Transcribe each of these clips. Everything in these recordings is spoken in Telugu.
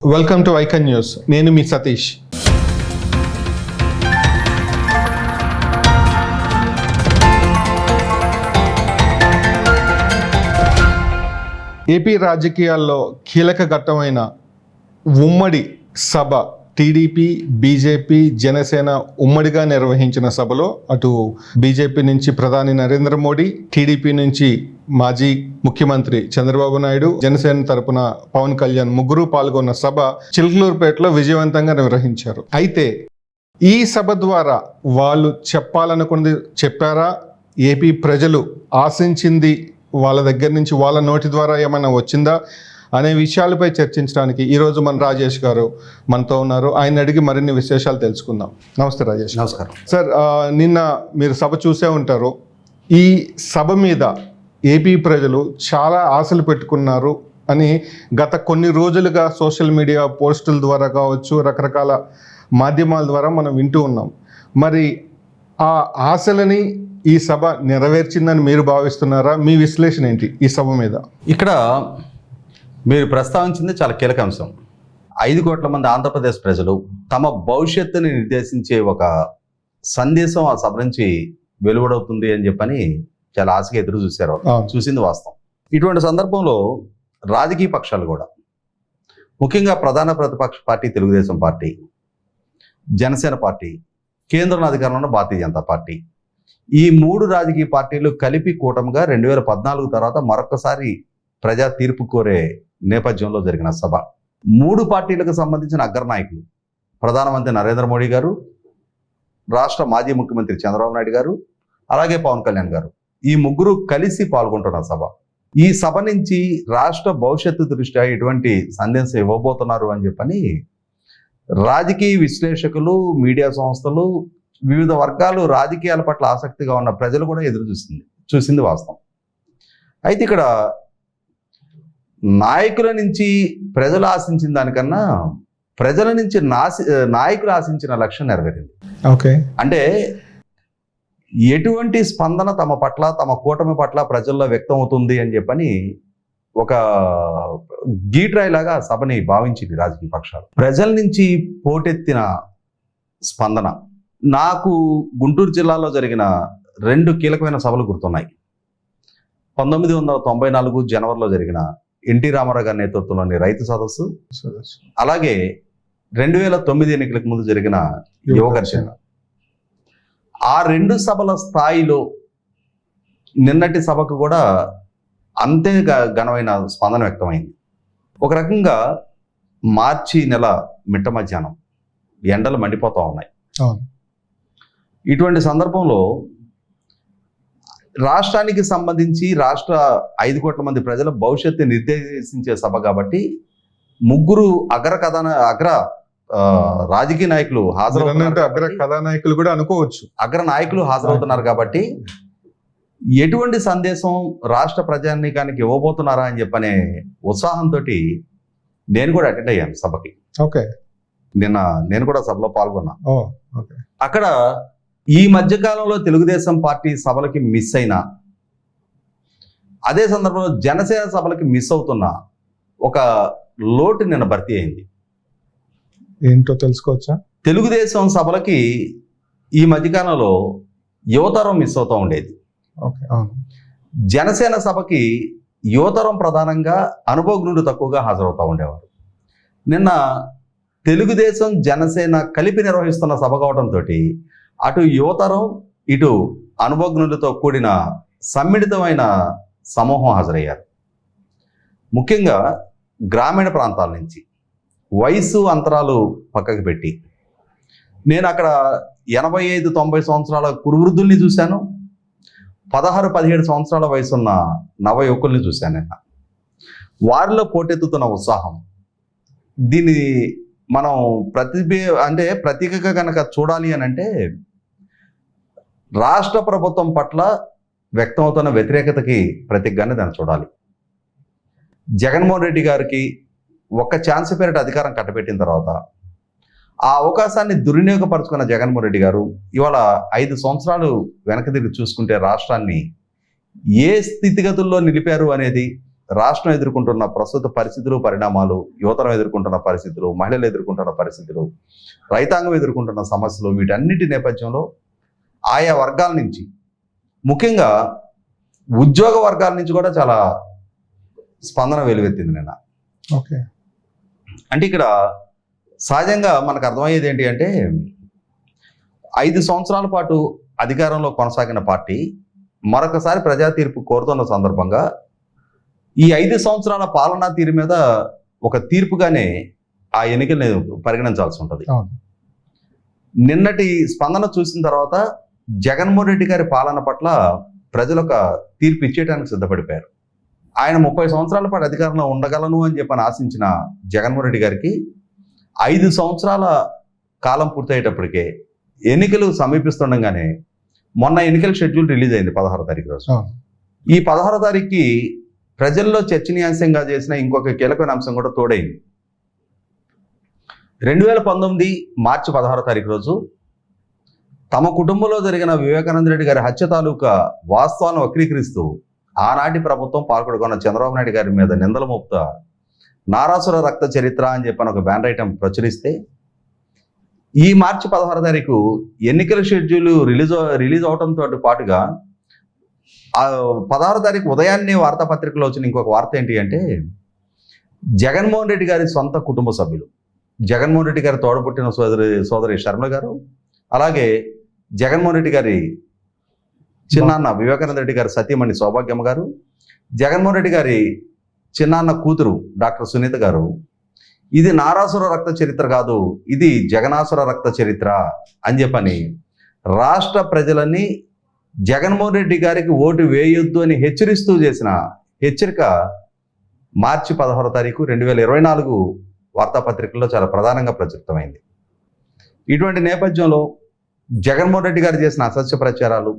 Welcome to icon news. నేను మీ సతీష్. ఏపీ రాజకీయాల్లో కీలక ఘట్టమైన ఉమ్మడి సభ టీడీపీ, బీజేపీ, జనసేన ఉమ్మడిగా నిర్వహించిన సభలో అటు బీజేపీ నుంచి ప్రధాని నరేంద్ర మోడీ, టీడీపీ నుంచి మాజీ ముఖ్యమంత్రి చంద్రబాబు నాయుడు, జనసేన తరపున పవన్ కళ్యాణ్ ముగ్గురు పాల్గొన్న సభ చిలకలూరుపేటలో విజయవంతంగా నిర్వహించారు. అయితే ఈ సభ ద్వారా వాళ్ళు చెప్పాలనుకున్నది చెప్పారా? ఏపీ ప్రజలు ఆశించింది వాళ్ళ దగ్గర నుంచి వాళ్ళ నోటి ద్వారా ఏమైనా వచ్చిందా అనే విషయాలపై చర్చించడానికి ఈరోజు మన రాజేష్ గారు మనతో ఉన్నారు. ఆయన అడిగి మరిన్ని విశేషాలు తెలుసుకుందాం. నమస్తే రాజేష్. నమస్కారం సార్. నిన్న మీరు సభ చూసే ఉంటారు. ఈ సభ మీద ఏపీ ప్రజలు చాలా ఆశలు పెట్టుకున్నారు అని గత కొన్ని రోజులుగా సోషల్ మీడియా పోస్టుల ద్వారా కావచ్చు, రకరకాల మాధ్యమాల ద్వారా మనం వింటూ ఉన్నాం. మరి ఆ ఆశలని ఈ సభ నెరవేర్చిందని మీరు భావిస్తున్నారా? మీ విశ్లేషణ ఏంటి ఈ సభ మీద? ఇక్కడ మీరు ప్రస్తావించింది చాలా కీలక అంశం. 5 కోట్ల మంది ఆంధ్రప్రదేశ్ ప్రజలు తమ భవిష్యత్తుని నిర్దేశించే ఒక సందేశం ఆ సభ నుంచి వెలువడవుతుంది అని చెప్పని చాలా ఆశగా ఎదురు చూశారు. చూసింది వాస్తవం. ఇటువంటి సందర్భంలో రాజకీయ పక్షాలు కూడా, ముఖ్యంగా ప్రధాన ప్రతిపక్ష party Telugu Desam party, Janasena party, కేంద్రంలో అధికారంలో ఉన్న భారతీయ జనతా పార్టీ, ఈ 3 రాజకీయ పార్టీలు కలిపి కూటమిగా 2014 తర్వాత మరొకసారి ప్రజా తీర్పు కోరే నేపథ్యంలో జరిగిన సభ. 3 పార్టీలకు సంబంధించిన అగ్రనాయకులు, ప్రధానమంత్రి నరేంద్ర మోడీ గారు, రాష్ట్ర మాజీ ముఖ్యమంత్రి చంద్రబాబు నాయుడు గారు, అలాగే పవన్ కళ్యాణ్ గారు, ఈ ముగ్గురు కలిసి పాల్గొంటున్న సభ. ఈ సభ నుంచి రాష్ట్ర భవిష్యత్తు దృష్ట్యా ఎటువంటి సందేశం ఇవ్వబోతున్నారు అని చెప్పని రాజకీయ విశ్లేషకులు, మీడియా సంస్థలు, వివిధ వర్గాలు, రాజకీయాల పట్ల ఆసక్తిగా ఉన్న ప్రజలు కూడా ఎదురు చూసింది వాస్తవం. అయితే ఇక్కడ నాయకుల నుంచి ప్రజలు ఆశించిన దానికన్నా ప్రజల నుంచి నాయకులు ఆశించిన లక్ష్యం నెరవేరింది. ఓకే. అంటే ఎటువంటి స్పందన తమ పట్ల, తమ కూటమి పట్ల ప్రజల్లో వ్యక్తం అవుతుంది అని చెప్పని ఒక గీట్రాయిలాగా సభని భావించింది రాజకీయ పక్షాలు. ప్రజల నుంచి పోటెత్తిన స్పందన నాకు గుంటూరు జిల్లాలో జరిగిన 2 కీలకమైన సభలు గుర్తున్నాయి. 1994 జనవరిలో జరిగిన ఎన్టీ రామారావు గారి నేతృత్వంలోని రైతు సదస్సు, అలాగే 2009 ఎన్నికలకు ముందు జరిగిన యువఘర్షణ. ఆ 2 సభల స్థాయిలో నిన్నటి సభకు కూడా అంతే ఘనమైన స్పందన వ్యక్తమైంది. ఒక రకంగా మార్చి నెల మిట్ట మధ్యాహ్నం ఎండలు మండిపోతూ ఉన్నాయి. ఇటువంటి సందర్భంలో రాష్ట్రానికి సంబంధించి రాష్ట్ర 5 కోట్ల మంది ప్రజల భవిష్యత్తు నిర్దేశించే సభ కాబట్టి 3 అగ్ర రాజకీయ నాయకులు హాజరవుతున్నారు. అగ్ర కథానాయకులు కూడా అనుకోవచ్చు. అగ్ర నాయకులు హాజరవుతున్నారు కాబట్టి ఎటువంటి సందేశం రాష్ట్ర ప్రజానీకానికి ఇవ్వబోతున్నారా అని చెప్పనే ఉత్సాహంతో నేను కూడా అటెండ్ అయ్యాను సభకి. ఓకే. నిన్న నేను కూడా సభలో పాల్గొన్నా. ఓకే. అక్కడ ఈ మధ్యకాలంలో తెలుగుదేశం పార్టీ సభలకి మిస్ అయినా, అదే సందర్భంలో జనసేన సభలకి మిస్ అవుతున్న ఒక లోటు నిన్న భర్తీ అయింది. ఏంటో తెలుసుకోవచ్చా? తెలుగుదేశం సభలకి ఈ మధ్యకాలంలో యువతరం మిస్ అవుతూ ఉండేది. జనసేన సభకి యువతరం ప్రధానంగా అనుభవజ్ఞులు తక్కువగా హాజరవుతూ ఉండేవారు. నిన్న తెలుగుదేశం, జనసేన కలిపి నిర్వహిస్తున్న సభ కావడంతో అటు యువతరం, ఇటు అనుభవజ్ఞులతో కూడిన సమ్మిళితమైన సమూహం హాజరయ్యారు. ముఖ్యంగా గ్రామీణ ప్రాంతాల నుంచి, వయసు అంతరాలు పక్కకు పెట్టి నేను అక్కడ 85-90 సంవత్సరాల కురువృద్ధుల్ని చూశాను, 16-17 సంవత్సరాల వయసున్న నవ యువకుల్ని చూశాను. నిన్న వారిలో పోటెత్తుతున్న ఉత్సాహం, దీన్ని మనం ప్రతీకగా కనుక చూడాలి అని అంటే రాష్ట్ర ప్రభుత్వం పట్ల వ్యక్తమవుతున్న వ్యతిరేకతకి ప్రతీకగానే దాన్ని చూడాలి. జగన్మోహన్ రెడ్డి గారికి ఒక్క ఛాన్స్ పేరిట అధికారం కట్టబెట్టిన తర్వాత ఆ అవకాశాన్ని దుర్వినియోగపరుచుకున్న జగన్మోహన్ రెడ్డి గారు ఇవాళ 5 సంవత్సరాలు వెనక తిరిగి చూసుకుంటే రాష్ట్రాన్ని ఏ స్థితిగతుల్లో నిలిపారు అనేది, రాష్ట్రం ఎదుర్కొంటున్న ప్రస్తుత పరిస్థితులు, పరిణామాలు, యువతరం ఎదుర్కొంటున్న పరిస్థితులు, మహిళలు ఎదుర్కొంటున్న పరిస్థితులు, రైతాంగం ఎదుర్కొంటున్న సమస్యలు, వీటన్నిటి నేపథ్యంలో ఆయా వర్గాల నుంచి, ముఖ్యంగా ఉద్యోగ వర్గాల నుంచి కూడా చాలా స్పందన వెలువెత్తింది నిన్న. ఓకే. అంటే ఇక్కడ సహజంగా మనకు అర్థమయ్యేది ఏంటి అంటే 5 సంవత్సరాల పాటు అధికారంలో కొనసాగిన పార్టీ మరొకసారి ప్రజా తీర్పు కోరుతున్న సందర్భంగా ఈ 5 సంవత్సరాల పాలనా తీరు మీద ఒక తీర్పుగానే ఆ ఎన్నికల్ని పరిగణించాల్సి ఉంటుంది. నిన్నటి స్పందన చూసిన తర్వాత జగన్మోహన్ రెడ్డి గారి పాలన పట్ల ప్రజలు ఒక తీర్పు ఇచ్చేయడానికి సిద్ధపడిపోయారు. ఆయన 30 సంవత్సరాల పాటు అధికారంలో ఉండగలను అని చెప్పని ఆశించిన జగన్మోహన్ రెడ్డి గారికి 5 సంవత్సరాల కాలం పూర్తయ్యేటప్పటికే ఎన్నికలు సమీపిస్తుండగానే మొన్న ఎన్నికల షెడ్యూల్ రిలీజ్ అయింది 16వ తారీఖు రోజు. ఈ 16వ తారీఖుకి ప్రజల్లో చర్చనీయాంశంగా చేసిన ఇంకొక కీలకమైన అంశం కూడా తోడైంది. 2019 మార్చి 16వ తారీఖు రోజు తమ కుటుంబంలో జరిగిన వివేకానంద రెడ్డి గారి హత్య తాలూకా వాస్తవాలను వక్రీకరిస్తూ ఆనాటి ప్రభుత్వం పాల్గొన్న చంద్రబాబు నాయుడు గారి మీద నిందల మోపుతా నారాసుర రక్త చరిత్ర అని చెప్పని ఒక బ్యానర్ ఐటమ్ ప్రచురిస్తే ఈ మార్చి 16వ తారీఖు ఎన్నికల షెడ్యూల్ రిలీజ్ అవడంతో పాటుగా 16వ తారీఖు ఉదయాన్నే వార్తాపత్రికలో వచ్చిన ఇంకొక వార్త ఏంటి అంటే జగన్మోహన్ రెడ్డి గారి సొంత కుటుంబ సభ్యులు, జగన్మోహన్ రెడ్డి గారి తోడబుట్టిన సోదరి శర్మ గారు, అలాగే జగన్మోహన్ రెడ్డి గారి చిన్నాన్న వివేకానంద రెడ్డి గారి సతీమణి సౌభాగ్యమ్మ గారు, జగన్మోహన్ రెడ్డి గారి చిన్నాన్న కూతురు డాక్టర్ సునీత గారు, ఇది నారాసుర రక్త చరిత్ర కాదు, ఇది జగనాసుర రక్త చరిత్ర అని చెప్పని రాష్ట్ర ప్రజలని జగన్మోహన్ రెడ్డి గారికి ఓటు వేయొద్దు అని హెచ్చరిస్తూ చేసిన హెచ్చరిక మార్చి 16వ తారీఖు 2024 వార్తాపత్రికల్లో చాలా ప్రధానంగా ప్రచురితమైంది. ఇటువంటి నేపథ్యంలో జగన్మోహన్ రెడ్డి గారు చేసిన అసత్య ప్రచారాలు,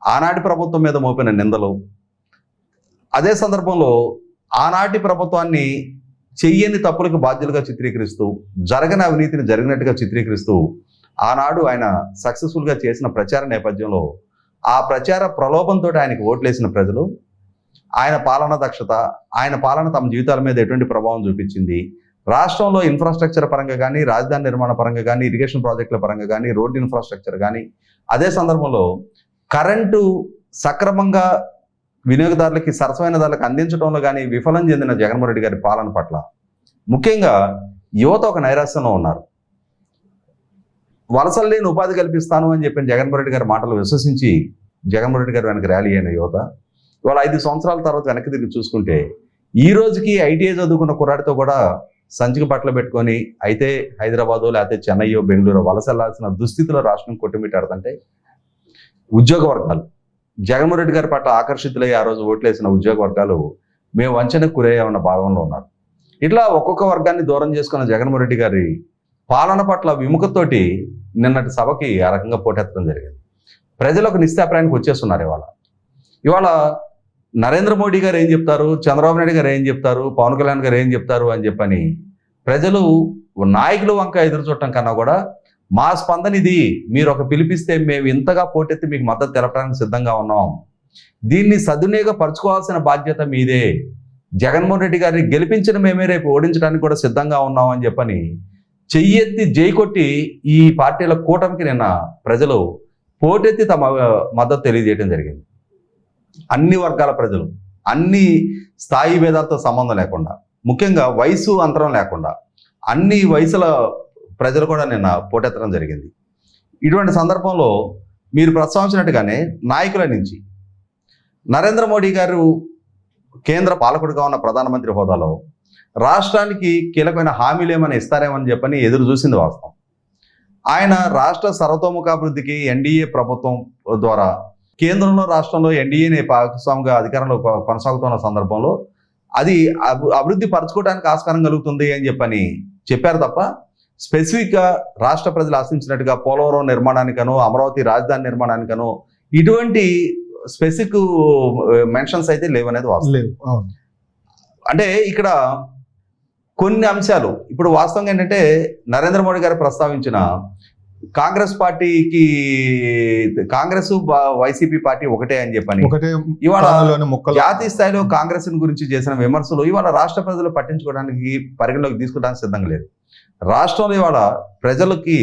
ఆనాటి ప్రభుత్వం మీద మోపిన నిందలు, అదే సందర్భంలో ఆనాటి ప్రభుత్వాన్ని చెయ్యని తప్పులకు బాధ్యులుగా చిత్రీకరిస్తూ, జరగని అవినీతిని జరిగినట్టుగా చిత్రీకరిస్తూ ఆనాడు ఆయన సక్సెస్ఫుల్గా చేసిన ప్రచార నేపథ్యంలో ఆ ప్రచార ప్రలోభంతో ఆయనకు ఓట్లేసిన ప్రజలు ఆయన పాలనా దక్షత, ఆయన పాలన తమ జీవితాల మీద ఎటువంటి ప్రభావం చూపించింది, రాష్ట్రంలో ఇన్ఫ్రాస్ట్రక్చర్ పరంగా కానీ, రాజధాని నిర్మాణ పరంగా కానీ, ఇరిగేషన్ ప్రాజెక్టుల పరంగా కానీ, రోడ్డు ఇన్ఫ్రాస్ట్రక్చర్ కానీ, అదే సందర్భంలో కరెంటు సక్రమంగా వినియోగదారులకి సరసమైన ధరలకు అందించడంలో కానీ విఫలం చెందిన జగన్మోహన్ రెడ్డి గారి పాలన పట్ల ముఖ్యంగా యువత ఒక నైరాశ్యంలో ఉన్నారు. వలసలు లేని ఉపాధి కల్పిస్తాను అని చెప్పిన జగన్మోహన్ రెడ్డి గారి మాటలు విశ్వసించి జగన్మోహన్ రెడ్డి గారు వెనక ర్యాలీ అయిన యువత ఇవాళ 5 సంవత్సరాల తర్వాత వెనక్కి తిరిగి చూసుకుంటే ఈ రోజుకి ఐటీఐ చదువుకున్న కుర్రాడితో కూడా సంచిక బట్టలు పెట్టుకొని అయితే హైదరాబాదో లేకపోతే చెన్నైయో బెంగళూరు వలస వెళ్లాల్సిన దుస్థితిలో రాష్ట్రం కొట్టుమిట్టాడుతుంటే ఉద్యోగ వర్గాలు జగన్మోహన్ రెడ్డి గారి పట్ల ఆకర్షితులై ఆ రోజు ఓట్లేసిన ఉద్యోగ వర్గాలు మేము వంచనకు గురయ్యామన్న భావంలో ఉన్నారు. ఇట్లా ఒక్కొక్క వర్గాన్ని దూరం చేసుకున్న జగన్మోహన్ రెడ్డి గారి పాలన పట్ల విముఖతోటి నిన్నటి సభకి ఆ రకంగా పోటెత్తడం జరిగింది. ప్రజలు ఒక నిశ్చాప్రాయానికి వచ్చేస్తున్నారు. ఇవాళ నరేంద్ర మోడీ గారు ఏం చెప్తారు, చంద్రబాబు నాయుడు గారు ఏం చెప్తారు, పవన్ కళ్యాణ్ గారు ఏం చెప్తారు అని చెప్పని ప్రజలు నాయకులు వంక ఎదురు చూడటం కన్నా కూడా మా స్పందన ఇది, మీరు ఒక పిలిపిస్తే మేము ఇంతగా పోటెత్తి మీకు మద్దతు తెలపడానికి సిద్ధంగా ఉన్నాం, దీన్ని సద్వినియోగపరచుకోవాల్సిన బాధ్యత మీదే, జగన్మోహన్ రెడ్డి గారిని గెలిపించిన మేమే రేపు ఓడించడానికి కూడా సిద్ధంగా ఉన్నాం అని చెప్పని చెయ్యెత్తి జై కొట్టి ఈ పార్టీల కూటమికి నిన్న ప్రజలు పోటెత్తి తమ మద్దతు తెలియజేయడం జరిగింది. అన్ని వర్గాల ప్రజలు, అన్ని స్థాయి భేదాలతో సంబంధం లేకుండా, ముఖ్యంగా వయసు అంతరం లేకుండా అన్ని వయసుల ప్రజలు కూడా నిన్న పోటెత్తడం జరిగింది. ఇటువంటి సందర్భంలో మీరు ప్రస్తావించినట్టుగానే నాయకుల నుంచి నరేంద్ర మోడీ గారు కేంద్ర పాలకుడిగా ఉన్న ప్రధానమంత్రి హోదాలో రాష్ట్రానికి కీలకమైన హామీలు ఏమైనా ఇస్తారేమని చెప్పని ఎదురు చూసింది వాస్తవం. ఆయన రాష్ట్ర సర్వతోముఖాభివృద్ధికి ఎన్డీఏ ప్రభుత్వం ద్వారా కేంద్రంలో రాష్ట్రంలో ఎన్డీఏని భాగస్వామిగా అధికారంలో కొనసాగుతున్న సందర్భంలో అది అభివృద్ధి పరచుకోవడానికి ఆస్కారం కలుగుతుంది అని చెప్పని చెప్పారు తప్ప స్పెసిఫిక్గా రాష్ట్ర ప్రజలు ఆశించినట్టుగా పోలవరం నిర్మాణానికనో అమరావతి రాజధాని నిర్మాణానికనో ఇటువంటి స్పెసిఫిక్ మెన్షన్స్ అయితే లేవనేది వాస్తవం. అంటే ఇక్కడ కొన్ని అంశాలు ఇప్పుడు వాస్తవంగా ఏంటంటే నరేంద్ర మోడీ గారు ప్రస్తావించిన కాంగ్రెస్ పార్టీకి కాంగ్రెస్ వైసీపీ పార్టీ ఒకటే అని చెప్పని ఒకటే ఇవాళ తానులోని ముక్కలు. జాతీయ స్థాయిలో కాంగ్రెస్ గురించి చేసిన విమర్శలు ఇవాళ రాష్ట్ర ప్రజలు పట్టించుకోవడానికి పరిగణలోకి తీసుకోవడానికి సిద్ధంగా లేదు. రాష్ట్రంలో ఇవాళ ప్రజలకి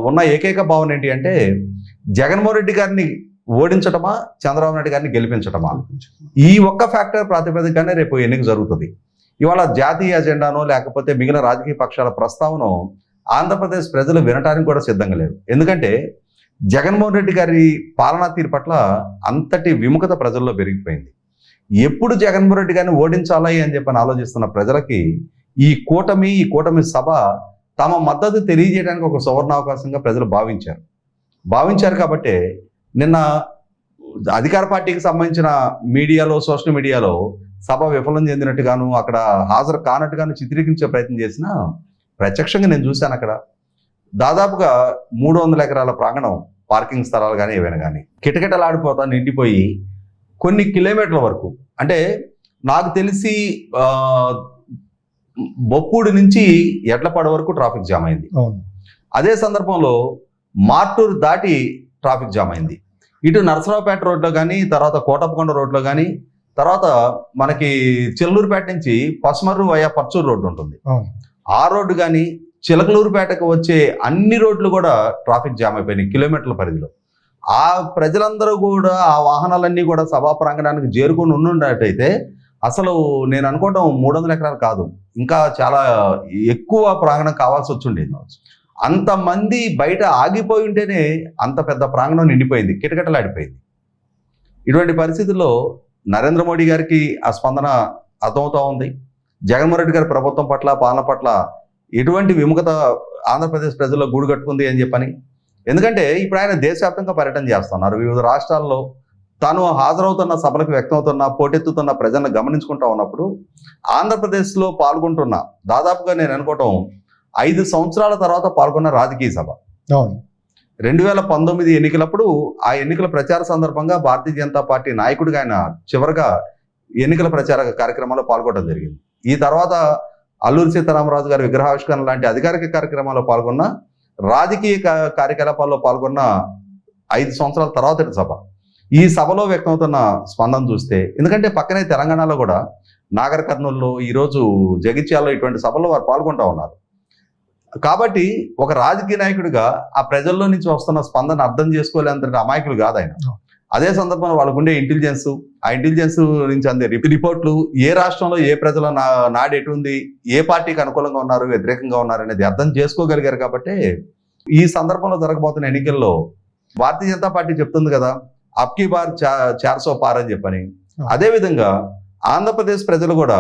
ఉన్న ఏకైక భావన ఏంటి అంటే జగన్మోహన్ రెడ్డి గారిని ఓడించటమా, చంద్రబాబు నాయుడు గారిని గెలిపించటమా, ఈ ఒక్క ఫ్యాక్టర్ ప్రాతిపదికనే రేపు ఎన్నిక జరుగుతుంది. ఇవాళ జాతీయ అజెండానో లేకపోతే మిగిలిన రాజకీయ పక్షాల ప్రస్తావన ఆంధ్రప్రదేశ్ ప్రజలు వినటానికి కూడా సిద్ధంగా లేరు. ఎందుకంటే జగన్మోహన్ రెడ్డి గారి పాలనా తీరు పట్ల అంతటి విముఖత ప్రజల్లో పెరిగిపోయింది. ఎప్పుడు జగన్మోహన్ రెడ్డి గారిని ఓడించాలి అని చెప్పని ఆలోచిస్తున్న ప్రజలకి ఈ కూటమి సభ తమ మద్దతు తెలియజేయడానికి ఒక సువర్ణావకాశంగా ప్రజలు భావించారు కాబట్టి నిన్న అధికార పార్టీకి సంబంధించిన మీడియాలో, సోషల్ మీడియాలో సభ విఫలం చెందినట్టుగాను, అక్కడ హాజరు కానట్టుగాను చిత్రీకరించే ప్రయత్నం చేసినా ప్రత్యక్షంగా నేను చూశాను. అక్కడ దాదాపుగా 300 ఎకరాల ప్రాంగణం, పార్కింగ్ స్థలాలు కానీ ఏవైనా కానీ కిటకిటలాడిపోతా నిండిపోయి కొన్ని కిలోమీటర్ల వరకు, అంటే నాకు తెలిసి బొప్పూడి నుంచి ఎడ్లపాడు వరకు ట్రాఫిక్ జామ్ అయింది. అదే సందర్భంలో మార్టూరు దాటి ట్రాఫిక్ జామ్ అయింది. ఇటు నరసరావుపేట రోడ్లో కానీ, తర్వాత కోటప్పకొండ రోడ్లో కానీ, తర్వాత మనకి చెల్లూరుపేట నుంచి పసుమర్రు వయా పర్చూరు రోడ్డు ఉంటుంది, ఆ రోడ్డు కానీ, చిలకలూరుపేటకు వచ్చే అన్ని రోడ్లు కూడా ట్రాఫిక్ జామ్ అయిపోయినాయి కిలోమీటర్ల పరిధిలో. ఆ ప్రజలందరూ కూడా, ఆ వాహనాలన్నీ కూడా సభా ప్రాంగణానికి చేరుకొని ఉన్నట్టయితే అసలు నేను అనుకోవటం 300 ఎకరాలు కాదు, ఇంకా చాలా ఎక్కువ ప్రాంగణం కావాల్సి వచ్చుండేది. అంతమంది బయట ఆగిపోయి ఉంటేనే అంత పెద్ద ప్రాంగణం నిండిపోయింది, కిటకిటలాడిపోయింది. ఇటువంటి పరిస్థితుల్లో నరేంద్ర మోడీ గారికి ఆ స్పందన అర్థమవుతూ ఉంది. జగన్మోహన్ రెడ్డి గారి ప్రభుత్వం పట్ల, పాలన పట్ల ఎటువంటి విముఖత ఆంధ్రప్రదేశ్ ప్రజల్లో గూడు కట్టుకుంది అని చెప్పని. ఎందుకంటే ఇప్పుడు ఆయన దేశవ్యాప్తంగా పర్యటన చేస్తున్నారు. వివిధ రాష్ట్రాల్లో తాను హాజరవుతున్న సభలకు వ్యక్తమవుతున్న, పోటెత్తుతున్న ప్రజలను గమనించుకుంటా ఉన్నప్పుడు ఆంధ్రప్రదేశ్లో పాల్గొంటున్న, దాదాపుగా నేను అనుకోవటం 5 సంవత్సరాల తర్వాత పాల్గొన్న రాజకీయ సభ. 2019 ఎన్నికలప్పుడు ఆ ఎన్నికల ప్రచార సందర్భంగా భారతీయ జనతా పార్టీ నాయకుడిగా ఆయన చివరిగా ఎన్నికల ప్రచార కార్యక్రమాల్లో పాల్గొనడం జరిగింది. ఈ తర్వాత అల్లూరి సీతారామరాజు గారి విగ్రహావిష్కరణ లాంటి అధికారిక కార్యక్రమాల్లో పాల్గొన్న, రాజకీయ కార్యకలాపాల్లో పాల్గొన్న 5 సంవత్సరాల తర్వాత సభ. ఈ సభలో వ్యక్తమవుతున్న స్పందన చూస్తే, ఎందుకంటే పక్కనే తెలంగాణలో కూడా నాగర్ కర్నూలులో, ఈరోజు జగిత్యాలలో ఇటువంటి సభల్లో వారు పాల్గొంటూ ఉన్నారు. కాబట్టి ఒక రాజకీయ నాయకుడిగా ఆ ప్రజల్లో నుంచి వస్తున్న స్పందన అర్థం చేసుకోలేంత అమాయకులు కాదు ఆయన. అదే సందర్భంలో వాళ్ళకు ఉండే ఇంటెలిజెన్స్, ఆ ఇంటెలిజెన్స్ నుంచి అందే రిపోర్ట్లు, ఏ రాష్ట్రంలో ఏ ప్రజల నాడు ఎటుంది, ఏ పార్టీకి అనుకూలంగా ఉన్నారు, వ్యతిరేకంగా ఉన్నారు అనేది అర్థం చేసుకోగలిగారు. కాబట్టి ఈ సందర్భంలో జరగబోతున్న ఎన్నికల్లో భారతీయ జనతా పార్టీ చెప్తుంది కదా, అబ్కీ బార్ 400 పార్ అని చెప్పని. అదేవిధంగా ఆంధ్రప్రదేశ్ ప్రజలు కూడా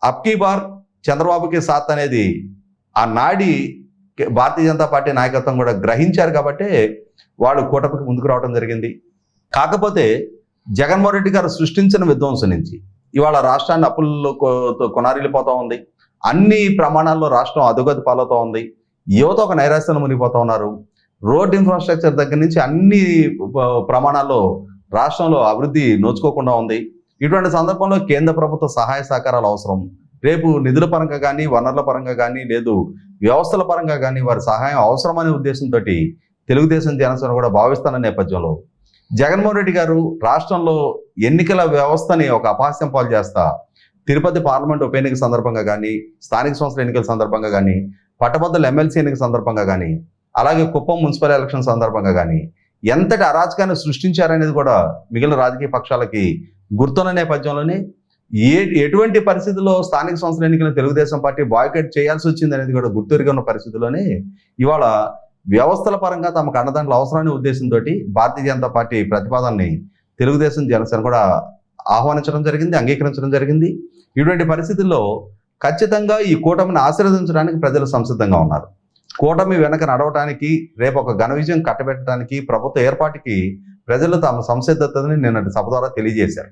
అబ్కీ బార్ చంద్రబాబుకి సాత్ అనేది ఆ నాడి భారతీయ జనతా పార్టీ నాయకత్వం కూడా గ్రహించారు. కాబట్టి వాళ్ళు కూటమికి ముందుకు రావడం జరిగింది. కాకపోతే జగన్మోహన్ రెడ్డి గారు సృష్టించిన విధ్వంసం నుంచి ఇవాళ రాష్ట్రాన్ని అప్పుల్లో కొనారిల్లిపోతూ ఉంది. అన్ని ప్రమాణాల్లో రాష్ట్రం అధోగతి పాలవుతూ ఉంది. యువత ఒక నైరాశ్యాన్ని మునిగిపోతూ ఉన్నారు. రోడ్ ఇన్ఫ్రాస్ట్రక్చర్ దగ్గర నుంచి అన్ని ప్రమాణాల్లో రాష్ట్రంలో అభివృద్ధి నోచుకోకుండా ఉంది. ఇటువంటి సందర్భంలో కేంద్ర ప్రభుత్వ సహాయ సహకారాలు అవసరం. రేపు నిధుల పరంగా కానీ, వనరుల పరంగా కానీ, లేదు వ్యవస్థల పరంగా కానీ వారి సహాయం అవసరమనే ఉద్దేశంతో తెలుగుదేశం, జనసేన కూడా భావిస్తున్న నేపథ్యంలో జగన్మోహన్ రెడ్డి గారు రాష్ట్రంలో ఎన్నికల వ్యవస్థని ఒక అపహాస్యం పాలు చేస్తా, తిరుపతి పార్లమెంట్ ఉప ఎన్నిక సందర్భంగా కానీ, స్థానిక సంస్థల ఎన్నికల సందర్భంగా కానీ, పట్టభద్రుల ఎమ్మెల్సీ ఎన్నిక సందర్భంగా కానీ, అలాగే కుప్పం మున్సిపల్ ఎలక్షన్ సందర్భంగా కానీ ఎంతటి అరాచకాన్ని సృష్టించారనేది కూడా మిగిలిన రాజకీయ పక్షాలకి గుర్తున్న నేపథ్యంలోనే ఎటువంటి పరిస్థితుల్లో స్థానిక సంస్థల ఎన్నికలను తెలుగుదేశం పార్టీ బాయ్కట్ చేయాల్సి వచ్చింది అనేది కూడా గుర్తురిగా ఉన్న పరిస్థితుల్లోనే ఇవాళ వ్యవస్థల పరంగా తమకు అండదండలు అవసరమైన ఉద్దేశంతో భారతీయ జనతా పార్టీ ప్రతిపాదనని తెలుగుదేశం, జనసేన కూడా ఆహ్వానించడం జరిగింది, అంగీకరించడం జరిగింది. ఇటువంటి పరిస్థితుల్లో ఖచ్చితంగా ఈ కూటమిని ఆశీర్వదించడానికి ప్రజలు సంసిద్ధంగా ఉన్నారు. కూటమి వెనక నడవటానికి, రేపు ఒక ఘన విజయం కట్టబెట్టడానికి, ప్రభుత్వ ఏర్పాటుకి ప్రజలు తమ సంసిద్ధతని నిన్నటి సభ ద్వారా తెలియజేశారు.